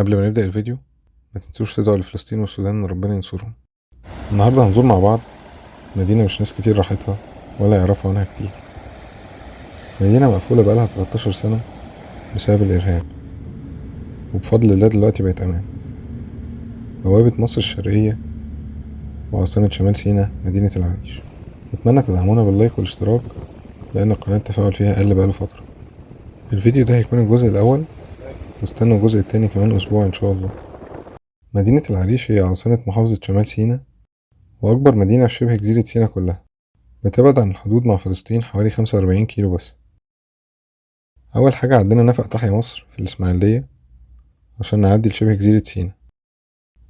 قبل ما نبدأ الفيديو ما تنسوش تدعوا لفلسطين والسودان ان ربنا ينصرهم. النهاردة هنزور مع بعض مدينة مش ناس كتير راحتها ولا يعرفوا عنها كتير. مدينة مقفولة بقالها 13 سنة بسبب الإرهاب، وبفضل الله دلوقتي بقت أمان. بوابة مصر الشرقية وعاصمة شمال سيناء مدينة العريش. أتمنى تدعمونا باللايك والاشتراك لأن القناة التفاعل فيها قل بقاله فترة. الفيديو ده هيكون الجزء الأول، واستنوا الجزء التاني كمان أسبوع إن شاء الله. مدينة العريش هي عاصمة محافظة شمال سيناء وأكبر مدينة في شبه جزيرة سيناء كلها. بتبعد عن الحدود مع فلسطين حوالي 45 كيلو بس. أول حاجة عندنا نفق تحيا مصر في الإسماعيلية عشان نعدي لشبه جزيرة سيناء،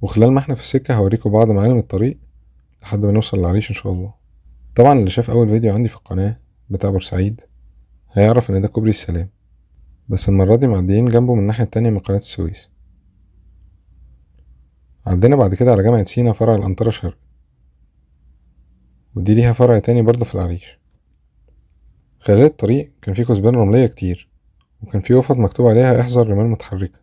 وخلال ما احنا في السكة هوريكم بعض معالم الطريق لحد ما نوصل للعريش إن شاء الله. طبعا اللي شاف أول فيديو عندي في القناة بتاع بورسعيد هيعرف إن ده كوبري السلام، بس المرة دي معديين جنبه من الناحية التانية من قناة السويس. عدينا بعد كده على جامعة سيناء فرع الأنطرة شرق، ودي ليها فرع تاني برضه في العريش. خلال الطريق كان في كثبان رملية كتير، وكان في يافط مكتوب عليها احذر رمال متحركة.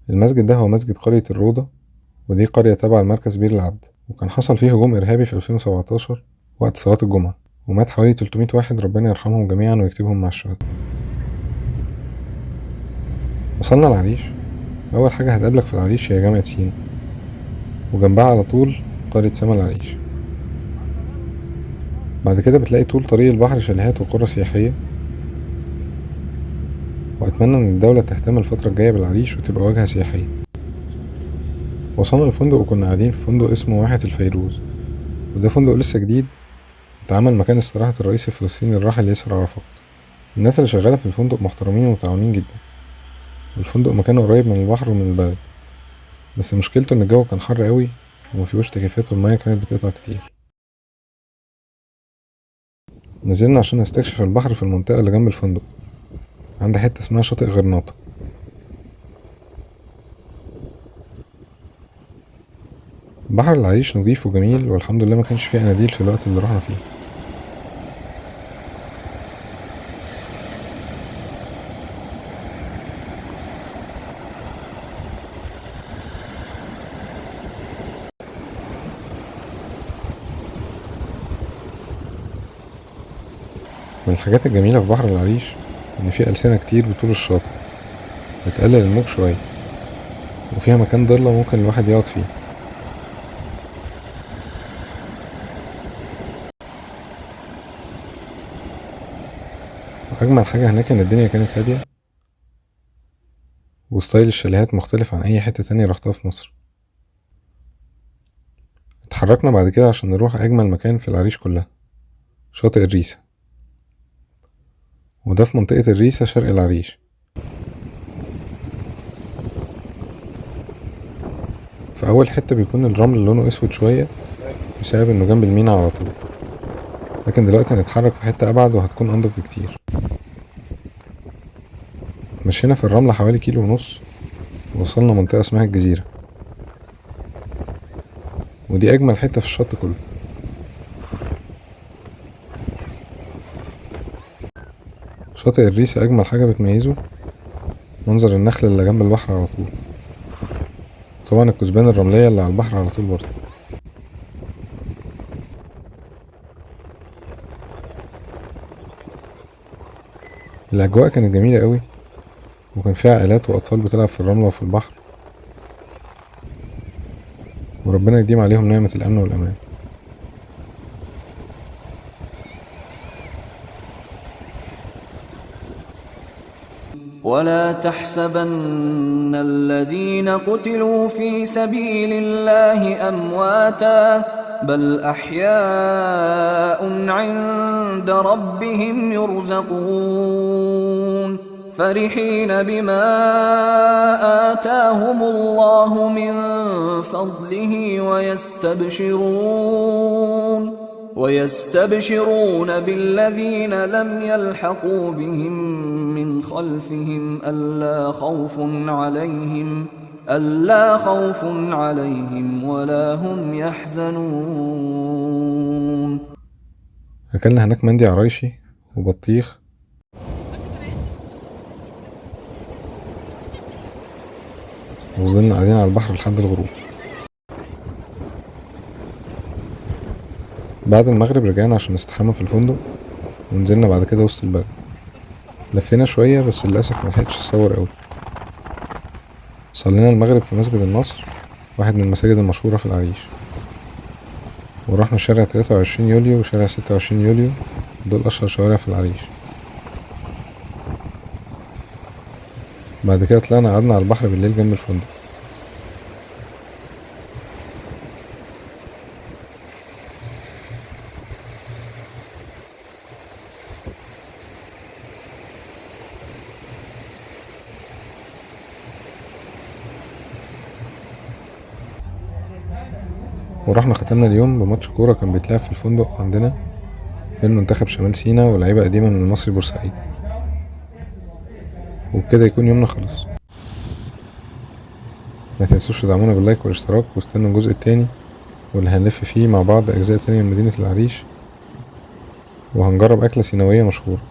المسجد ده هو مسجد قرية الروضة، ودي قرية تابعة لمركز بير العبد، وكان حصل فيه هجوم إرهابي في 2017 وقت صلاة الجمعة، ومات حوالي 300 واحد ربنا يرحمهم جميعا ويكتبهم مع الشهداء. وصلنا العريش. أول حاجة هتقابلك في العريش هي جامعة سينا، وجنبها على طول قرية سما العريش. بعد كده بتلاقي طول طريق البحر شاليهات وقرى سياحية، وأتمنى إن الدولة تهتم الفترة الجاية بالعريش وتبقى واجهة سياحية. وصلنا الفندق وكنا قاعدين في فندق اسمه واحة الفيروز، وده فندق لسه جديد اتعمل مكان استراحة الرئيس الفلسطيني الراحل ياسر عرفات. الناس اللي شغالة في الفندق محترمين ومتعاونين جدا، والفندق مكانه قريب من البحر ومن البلد، بس مشكلته ان الجو كان حر قوي ومفيهوش تكييفات والمية كانت بتقطع كتير. نزلنا عشان نستكشف البحر في المنطقة اللي جنب الفندق عند حتة اسمها شاطئ غرناطة. بحر العريش نظيف وجميل، والحمد لله ما كانش فيه اناديل في الوقت اللي رحنا فيه. من الحاجات الجميلة في بحر العريش ان فيه ألسنة كتير بطول الشاطئ بتقلل الموج شوية، وفيها مكان ضلة ممكن الواحد يقعد فيه. وأجمل حاجة هناك إن الدنيا كانت هادية، وستايل الشاليهات مختلف عن أي حتة تانية رحتها في مصر. اتحركنا بعد كده عشان نروح أجمل مكان في العريش كلها، شاطئ الريسة، وده في منطقة الريسة شرق العريش. في أول حتة بيكون الرمل لونه أسود شوية بسبب إنه جنب المينا على طول، لكن دلوقتي هنتحرك في حتة أبعد وهتكون أنضف بكتير. اتمشينا في الرملة حوالي كيلو ونص ووصلنا منطقة اسمها الجزيرة، ودي أجمل حتة في الشط كله. شاطئ الريسة أجمل حاجة بتميزه منظر النخل اللي جنب البحر على طول، وطبعا الكثبان الرملية اللي على البحر على طول برضه. الأجواء كانت جميلة قوي، وكان فيها عائلات وأطفال بتلعب في الرملة وفي البحر، وربنا يديم عليهم نعمة الأمن والأمان. ولا تحسبن الذين قتلوا في سبيل الله أمواتا بل أحياء عند ربهم يرزقون فرحين بما آتاهم الله من فضله ويستبشرون بالذين لم يلحقوا بهم من خلفهم ألا خوف عليهم ولا هم يحزنون. أكلنا هناك مندي عرايشي وبطيخ وفضلنا قاعدين على البحر لحد الغروب. بعد المغرب رجعنا عشان نستحمى في الفندق، ونزلنا بعد كده وسط البلد. لفينا شوية بس للأسف ملحقتش أصور أوي. صلينا المغرب في مسجد النصر، واحد من المساجد المشهورة في العريش، ورحنا شارع 23 يوليو وشارع 26 يوليو، دول أشهر شوارع في العريش. بعد كده طلعنا قعدنا على البحر بالليل جنب الفندق. ورحنا ختمنا اليوم بماتش كورة كان بيتلعب في الفندق عندنا بين منتخب شمال سيناء ولاعيبة قديمة من المصري بورسعيد. وبكده يكون يومنا خلص. ما تنسوش تدعمونا باللايك والاشتراك، واستنوا الجزء التاني واللي هنلف فيه مع بعض أجزاء تانية من مدينة العريش، وهنجرب أكلة سيناوية مشهورة.